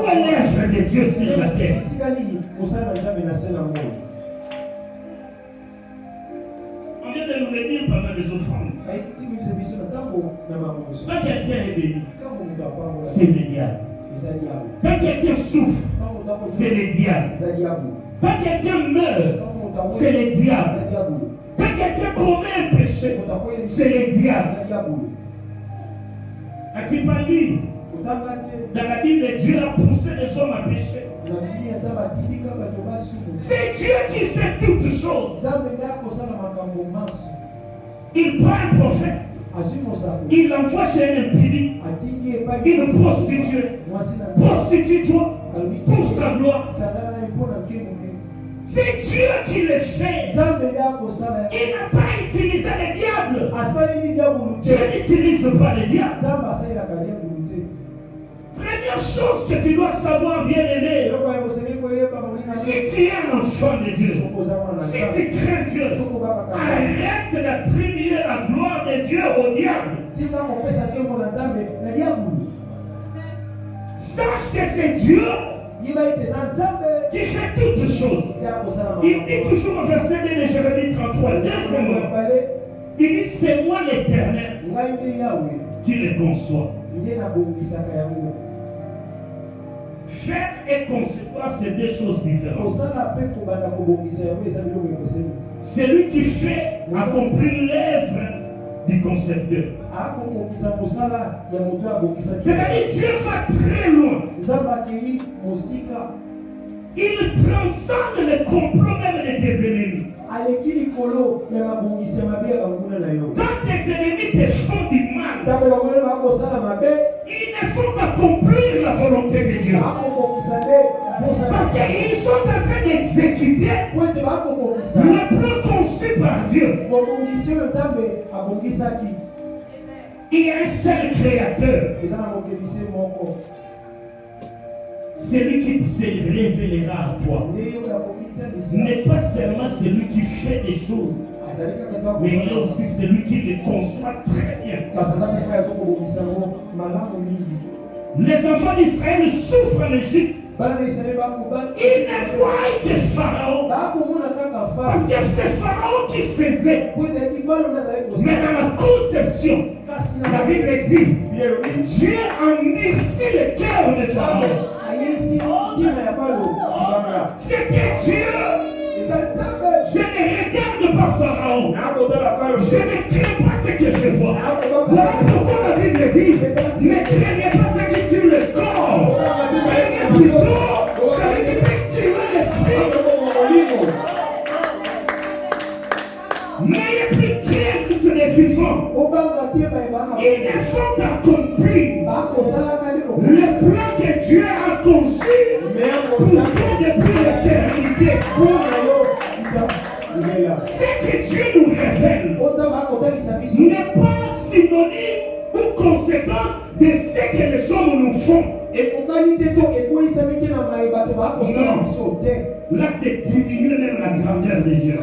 est l'œuvre de Dieu sur la terre? On vient de nous le dire pendant les offrandes. Quand quelqu'un est béni, c'est le diable. Quand quelqu'un souffre, c'est le diable. Quand quelqu'un meurt, c'est le diable. Quand quelqu'un commet un péché, c'est le diable. As-tu pas lu? Dans la Bible, Dieu a poussé les hommes à pécher. C'est Dieu qui fait toutes choses. Il prend un prophète, il l'envoie chez un impie, une prostituée. Prostitue-toi pour sa gloire. C'est Dieu qui le fait. Il n'a pas utilisé le diable. Dieu n'utilise pas le diable. Première chose que tu dois savoir, bien-aimé, si tu es un enfant de Dieu, si tu crains Dieu, arrête d'attribuer la gloire de Dieu au diable. Sache que c'est Dieu qui fait toutes choses. Il dit toujours au verset 2 de Jérémie 33, deuxièmement, il dit c'est moi l'Éternel qui le conçoit. Faire et concevoir, c'est deux choses différentes. C'est lui qui fait accomplir l'œuvre du concepteur. C'est-à-dire Dieu va très loin. Il transcende le complot même de tes ennemis. Quand tes ennemis te font du mal, ils ne font qu'accomplir la volonté de Dieu. Parce qu'ils sont en train d'exécuter le plan conçu par Dieu. Il y a un seul créateur. C'est lui qui se révélera à toi. N'est pas seulement celui qui fait des choses, mais il y a aussi celui qui les conçoit très bien. Les enfants d'Israël souffrent en Égypte. Ils ne voient que Pharaon. Parce que c'est Pharaon qui faisait. Mais dans la conception, la Bible dit, Dieu endurcit le cœur de Pharaon. C'était Dieu. Je ne regarde pas Pharaon. Je ne crains pas ce que je vois. Voilà pourquoi la Bible dit, ne craignez pas ce qui tue le corps. Craignez plutôt celui qui peut tuer l'esprit. N'ayez plus crainte des vivants. Ils ne font qu'accomplir le plan que Dieu a conçu pour toi depuis l'éternité. Ce que Dieu nous révèle n'est pas synonyme ou conséquence de ce que les hommes nous font. Là, c'est diminuer même la grandeur de Dieu.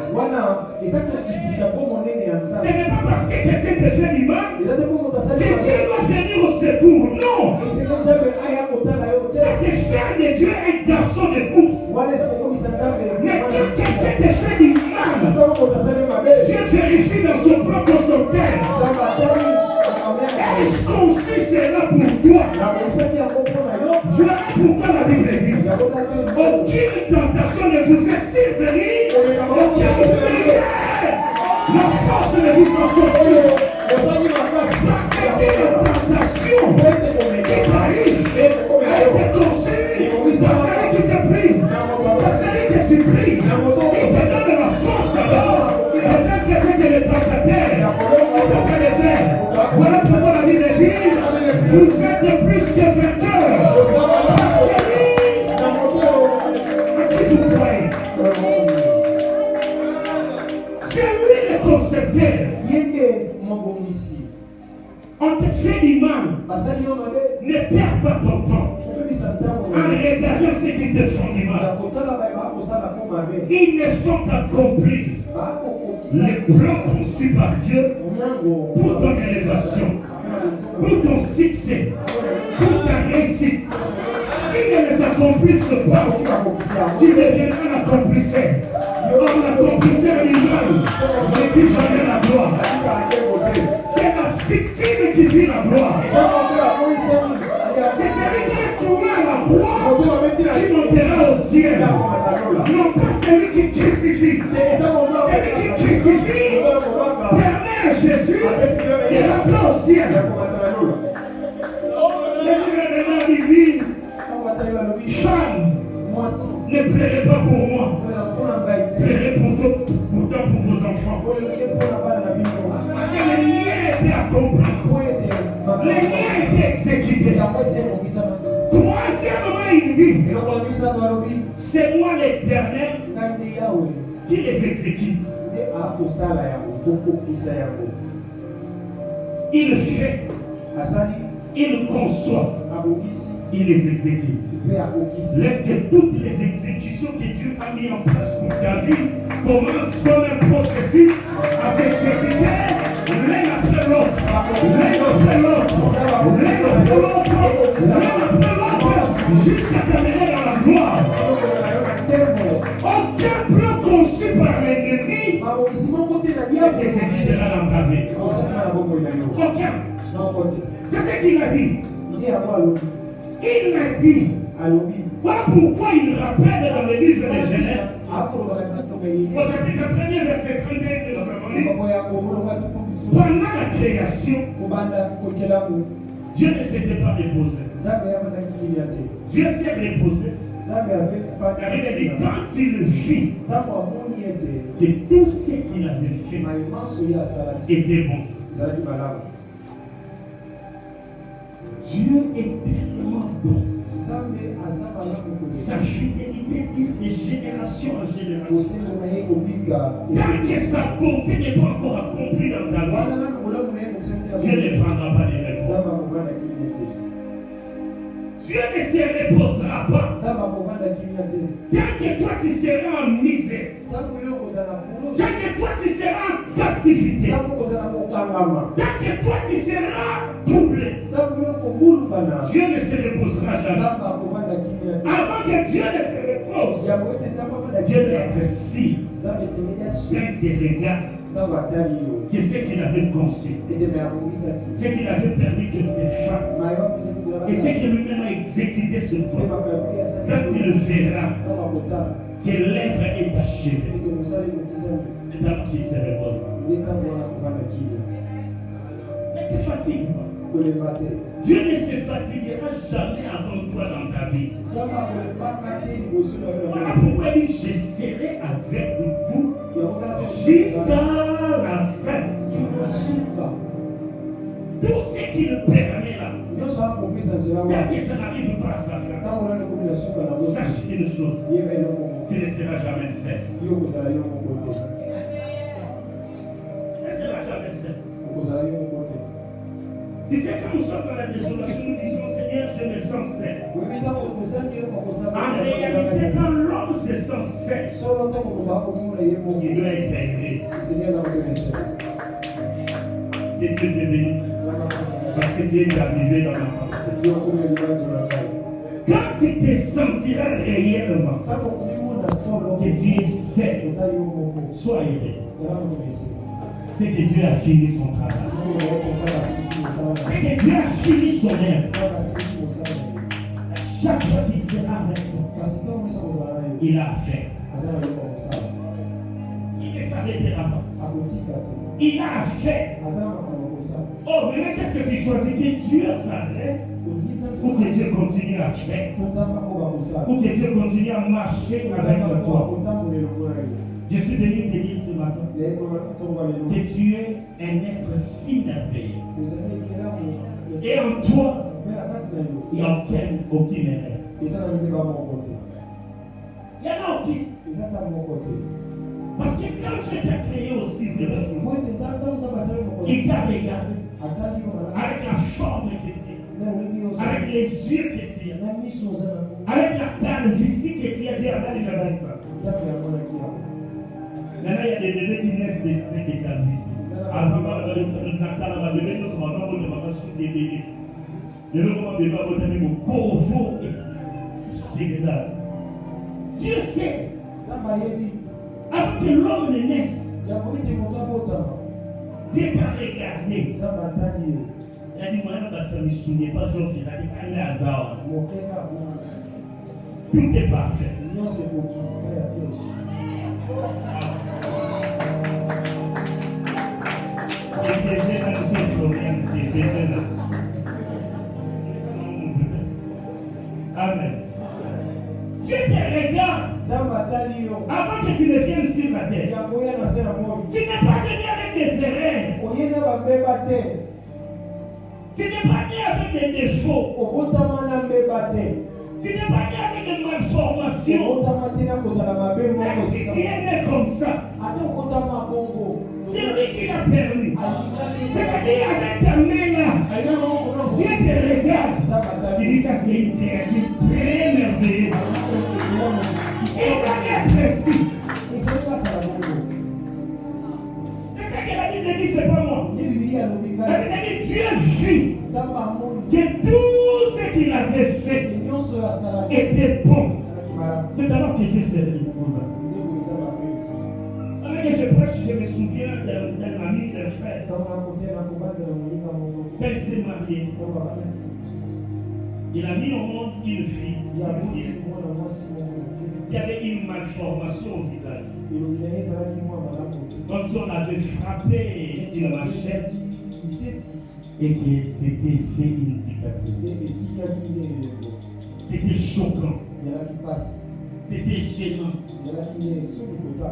Ce n'est pas parce que quelqu'un te fait du mal que Dieu doit venir au secours. Non! Ça, c'est faire de Dieu un garçon de course. Mais quand quelqu'un te fait du mal, Dieu vérifie dans son propre concepteur. Est-ce qu'on sait cela pour toi? Voilà pourquoi la Bible dit, aucune tentation ne vous est survenue, aucune prière force de vie s'en sortir. Parce que la tentation qui t'arrive a été conçue par celui qui te prie, par celui que tu pries. Il te donne la force. Peut-être que c'est que les tentataires ont fait les faire. Voilà pourquoi la Bible dit, vous êtes plus que vainqueurs. Par celui à qui vous croyez. C'est lui le concepteur. On te fait du mal. Ne perds pas ton temps en regardant ceux qui te font du mal. Ils ne font qu'accomplir les plans conçus par Dieu pour ton élévation, pour ton succès, pour ta réussite. S'ils ne les accomplissent pas, tu deviendras un accomplisseur. Or, l'accomplisseur du mal ne vit jamais la gloire. C'est la victime qui vit la gloire. C'est celui qui est tourné à la croix qui montera au ciel. Non pas celui qui crucifie. Celui qui crucifie permet à Jésus de rentrer au ciel. Femme, ne pleurez pas pour moi. Pleurez pourtant pour vos enfants. Parce que le lien était accompli. Le lien était exécuté. Troisièmement, il dit, c'est moi l'Éternel qui les exécute. Il fait, il conçoit, il les exécute. Laisse que toutes les exécutions que Dieu a mis en place pour ta vie commencent comme un processus à s'exécuter l'un après l'autre, jusqu'à t'amener dans la gloire. Aucun plan conçu par l'ennemi ne s'exécutera dans ta vie. Aucun. C'est ce qu'il a dit. Il a dit. Voilà pourquoi il rappelle dans le livre de Genèse. Au chapitre 1er, verset 32 que nous avons lu. Pendant la création, Dieu ne s'était pas reposé. Dieu s'est reposé. Car il a dit, quand il vit que tout ce qu'il avait fait était bon. Dieu est tellement bon. Sa fidélité dure de génération en génération. Tant que sa bonté n'est pas encore accomplie dans ta vie, Dieu ne prendra pas de raison. Dieu ne se reposera pas. Tant que toi tu seras en misère, tant que toi tu seras en captivité, tant que toi tu seras troublé, Dieu ne se reposera jamais. Avant que Dieu ne se repose, Dieu doit être si plein de regards que ce qu'il avait conçu, ce qu'il avait permis que tu fasses, et ce que lui-même a exécuté sur toi. Quand il verra que l'œuvre est achevée, c'est alors qu'il se reposera. Ne te fatigue pas. Dieu ne se fatiguera jamais avant toi dans ta vie. Voilà pourquoi il dit, je serai avec vous jusqu'à la fin. Tout ce qu'il permet là, bien que ça n'arrive pas à sa fin, sache une chose, tu ne seras jamais seul. Tu ne seras jamais seul. Tu sais, quand nous sommes dans la désolation, nous disons, Seigneur, je me sens seul. En réalité, quand l'homme se sent seul, il doit être aidé. Que Dieu te bénisse. Parce que tu es arrivé dans la pensée. Quand tu te sentiras réellement que tu es seul, sois aidé. C'est que Dieu a fini son travail. C'est que Dieu a fini son œuvre. Chaque fois qu'il sera avec toi, il a fait. Il ne s'arrêtera pas. Il a fait. Oh, mais qu'est-ce que tu choisis? Que Dieu s'arrête ou que Dieu continue à faire? Ou que Dieu continue à marcher avec toi? Je suis venu te dire ce matin que tu es un être si merveilleux. Et en toi, il n'y a aucune erreur. Il y en a aucune. Parce que quand tu t'es créé au sixième jour, il t'a regardé avec la forme que tu as, avec les yeux que tu as, avec la taille physique que tu as. Dieu a déjà fait ça. Maintenant, il y a des bébés qui naissent avec des calvities. Avant, le bébé ne se voit pas sur des bébés. Le bébé va voter mon corbeau et Dieu sait. Avant que l'homme ne naisse, Dieu t'a regardé. Il a dit, moi, je ne me souviens pas, genre, il a dit, il est hasard. Tout est parfait. Amen. Dieu te regarde. Avant que tu ne viennes sur la terre, tu n'es pas venu avec des erreurs. Tu n'es pas venu avec des défauts. Tu n'es pas venu avec des malformations. Même si tu es né comme ça, c'est lui qui l'a permis. C'est-à-dire avec ta main là, Dieu te regarde. Il dit ça, c'est une créature très merveilleuse. Et il est précis. C'est ça que la Bible dit, c'est pas moi. La Bible dit, Dieu vit que tout ce qu'il avait fait était bon. C'est alors que Dieu s'est reposé. Quand je prêche, je me souviens d'un ami, d'un frère. Quand il s'est marié, il a mis au monde une fille. Il y avait une malformation au visage. Comme si on avait frappé une machette et que s'était fait une cicatrice. C'était choquant. C'était gênant.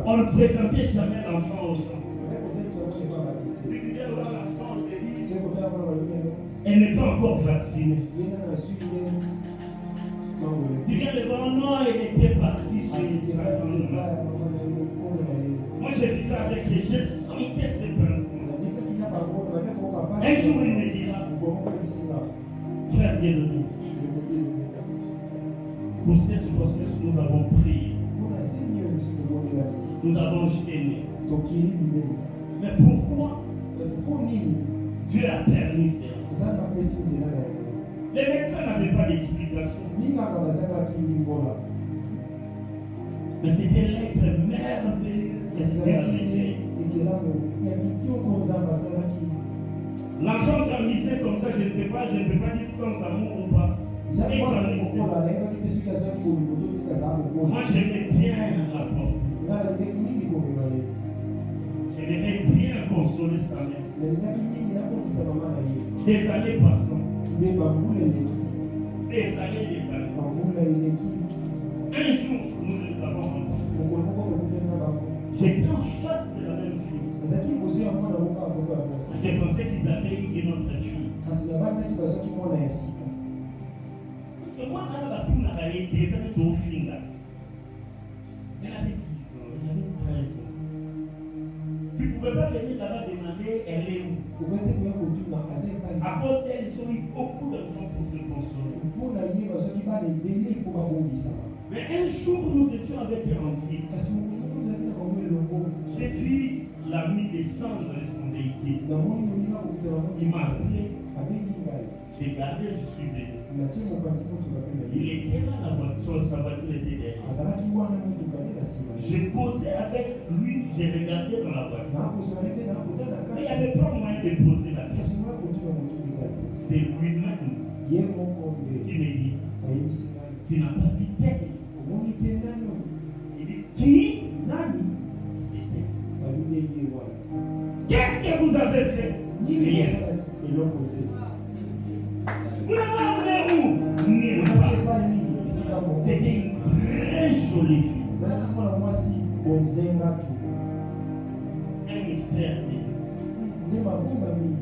On ne présentait jamais l'enfant aux gens. Elle n'est pas encore vaccinée. Tu viens de voir, non, elle était partie chez sa grand-mère. Moi, j'ai vécu avec elle, je sentais ce pincement. Un jour, il me dira, frère bien-aimé, pour cette grossesse, nous avons prié. Nous avons gêné. Mais pourquoi Dieu a permis cela? Les médecins n'avaient pas d'explication. Mais c'était l'être merveilleux. L'enfant grandissait comme ça, je ne sais pas, je ne peux pas dire sans amour ou pas. Moi, j'aimais bien la porte. J'aimais bien consoler sa mère. Des années passant. Des années. Un jour, nous les avons rencontrés. J'étais en face de la même fille. Je pensais qu'ils avaient une autre fille. Parce que moi, dans la poule, elle avait des années de fille là. Elle avait 10 ans, elle avait 13 ans. Tu ne pouvais pas venir là-bas demander elle est où. À cause d'elle, ils ont eu beaucoup d'enfants pour se consoler. Mais un jour, nous étions avec elle en ville. J'ai vu l'ami descendre de son véhicule. Il m'a appelé. J'ai gardé, je suis venu. Il était là, la voiture, sa voiture était derrière. J'ai posé avec lui, j'ai regardé dans la voiture. Mais il n'y avait pas moyen de poser la question. C'est lui-même qui me dit, tu n'as pas dit tel. Il dit, qui? C'était Qu'est-ce que vous avez fait? Rien. Vous l'avez emmené où? Nulle part. C'était une très jolie fille. Un mystère.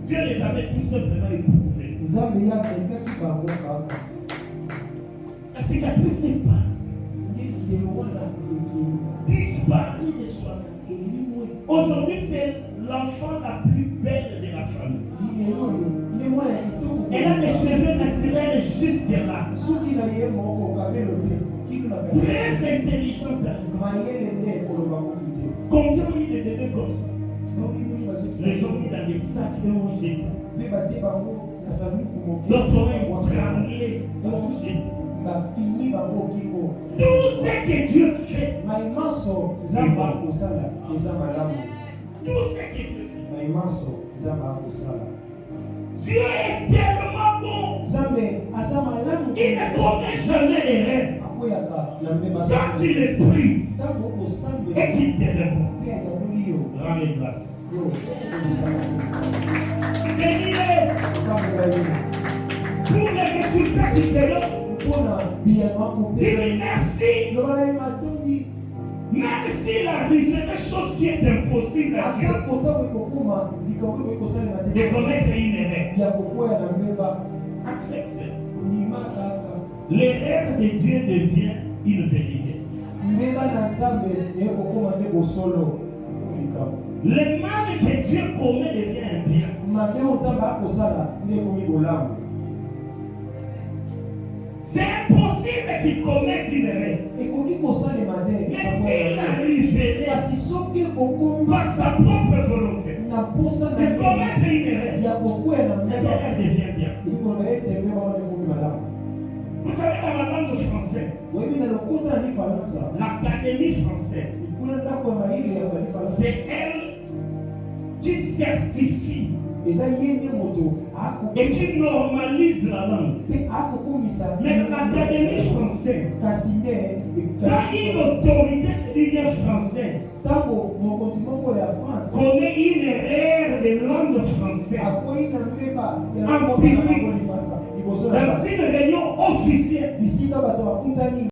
Dieu les avait tout simplement éprouvés. La cicatrice est partie. Disparu de soi-même. Aujourd'hui, c'est l'enfant la plus belle de la famille. Elle a des cheveux naturels jusque là. Très intelligente. Combien de bébés comme ça? Les ont mis dans des sacs et ont jeté. D'autres ont étranglé, ont jeté. Tout ce que Dieu fait, tout ce que Dieu fait, Dieu est tellement bon. Il ne commet jamais d'erreur. Quand il est pris et qu'il te répond, rends les grâces. Bénis-les pour les résultats qu'il te donne. Dis merci. Même s'il arrive des choses qui est impossible à Dieu de commettre une erreur, accepte. L'erreur de Dieu devient une vérité. Le mal que Dieu commet devient un bien. C'est impossible qu'il commette une erreur. Mais s'il arriverait par sa propre volonté de commettre une erreur, cette erreur devient bien. Vous savez, dans la langue française, l'Académie française, c'est elle qui certifie et qui normalise la langue. Mais l'Académie française, quand une autorité de l'Union française commet une erreur de langue française en public, dans une réunion officielle,